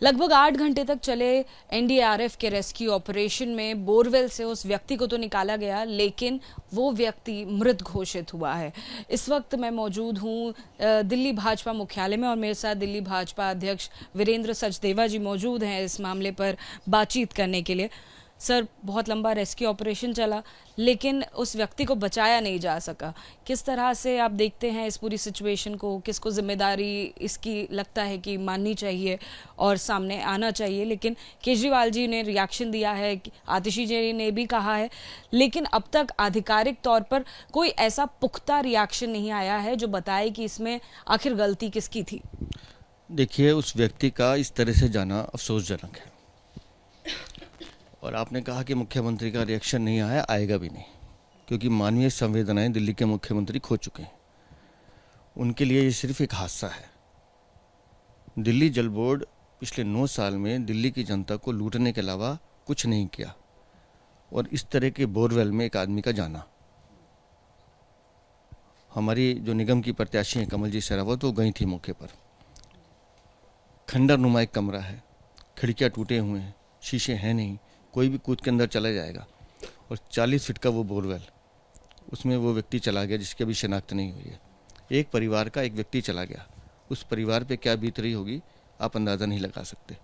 लगभग 8 घंटे तक चले एनडीआरएफ के रेस्क्यू ऑपरेशन में बोरवेल से उस व्यक्ति को तो निकाला गया, लेकिन वो व्यक्ति मृत घोषित हुआ है। इस वक्त मैं मौजूद हूँ दिल्ली भाजपा मुख्यालय में और मेरे साथ दिल्ली भाजपा अध्यक्ष वीरेंद्र सचदेवा जी मौजूद हैं इस मामले पर बातचीत करने के लिए। सर, बहुत लंबा रेस्क्यू ऑपरेशन चला लेकिन उस व्यक्ति को बचाया नहीं जा सका। किस तरह से आप देखते हैं इस पूरी सिचुएशन को? किसको जिम्मेदारी इसकी लगता है कि माननी चाहिए और सामने आना चाहिए? लेकिन केजरीवाल जी ने रिएक्शन दिया है, आतिशी जी ने भी कहा है, लेकिन अब तक आधिकारिक तौर पर कोई ऐसा पुख्ता रिएक्शन नहीं आया है जो बताए कि इसमें आखिर गलती किसकी थी। देखिए, उस व्यक्ति का इस तरह से जाना अफसोसजनक है और आपने कहा कि मुख्यमंत्री का रिएक्शन नहीं आया, आएगा भी नहीं, क्योंकि मानवीय संवेदनाएं दिल्ली के मुख्यमंत्री खो चुके हैं। उनके लिए ये सिर्फ एक हादसा है। दिल्ली जल बोर्ड पिछले 9 साल में दिल्ली की जनता को लूटने के अलावा कुछ नहीं किया और इस तरह के बोरवेल में एक आदमी का जाना। हमारी जो निगम की प्रत्याशी हैं कमलजीत शेरावत, वो गई थी मौके पर। खंडर नुमा एक कमरा है, खिड़कियाँ टूटे हुए हैं, शीशे हैं नहीं, कोई भी कूद के अंदर चला जाएगा। और 40 फीट का वो बोरवेल, उसमें वो व्यक्ति चला गया जिसकी अभी शिनाख्त नहीं हुई है। एक परिवार का एक व्यक्ति चला गया, उस परिवार पे क्या बीत रही होगी आप अंदाज़ा नहीं लगा सकते।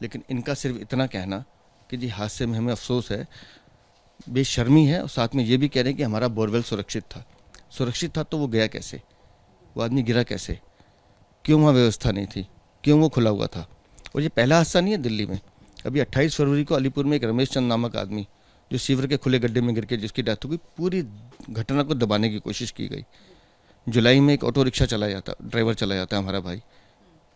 लेकिन इनका सिर्फ इतना कहना कि जी हादसे में हमें अफसोस है, बेशर्मी है, और साथ में ये भी कह रहे हैं कि हमारा बोरवेल सुरक्षित था। सुरक्षित था तो वो गया कैसे? वो आदमी गिरा कैसे? क्यों वहाँ व्यवस्था नहीं थी? क्यों वो खुला हुआ था? और ये पहला हादसा नहीं है दिल्ली में। अभी 28 फरवरी को अलीपुर में एक रमेश चंद नामक आदमी जो सीवर के खुले गड्ढे में गिर के जिसकी डेथ हो गई, पूरी घटना को दबाने की कोशिश की गई। जुलाई में एक ऑटो रिक्शा ड्राइवर चला जाता है हमारा भाई,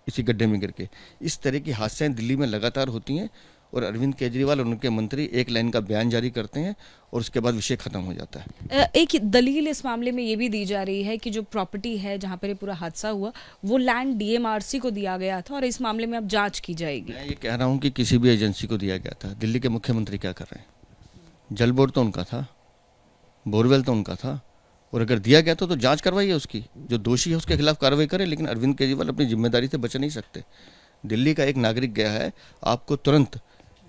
इसी गड्ढे में गिर के। इस तरह की हादसाएं दिल्ली में लगातार होती हैं और अरविंद केजरीवाल और उनके मंत्री एक लाइन का बयान जारी करते हैं और उसके बाद विषय खत्म हो जाता है। एक दलील इस मामले में ये भी दी जा रही है कि जो प्रॉपर्टी है जहां पर ये पूरा हादसा हुआ वो लैंड डीएमआरसी को दिया गया था और इस मामले में अब जांच की जाएगी। मैं ये कह रहा हूँ कि किसी भी एजेंसी को दिया गया था। दिल्ली के मुख्यमंत्री क्या कर रहे हैं? जल बोर्ड तो उनका था, बोरवेल तो उनका था, और अगर दिया गया तो जांच करवाइए उसकी। जो दोषी है उसके खिलाफ कार्रवाई करें, लेकिन अरविंद केजरीवाल अपनी जिम्मेदारी से बच नहीं सकते। दिल्ली का एक नागरिक गया है, आपको तुरंत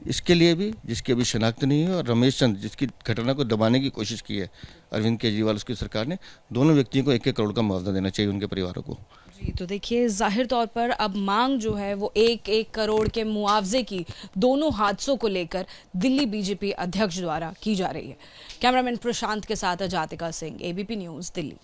इसके लिए भी जिसकी अभी शनाख्त नहीं है और रमेश चंद जिसकी घटना को दबाने की कोशिश की है अरविंद केजरीवाल उसकी सरकार ने, दोनों व्यक्तियों को 1-1 करोड़ का मुआवजा देना चाहिए उनके परिवारों को। जी, तो देखिए जाहिर तौर पर अब मांग जो है वो 1-1 करोड़ के मुआवजे की दोनों हादसों को लेकर दिल्ली बीजेपी अध्यक्ष द्वारा की जा रही है। कैमरामैन प्रशांत के साथ अजातिका सिंह, एबीपी न्यूज़, दिल्ली।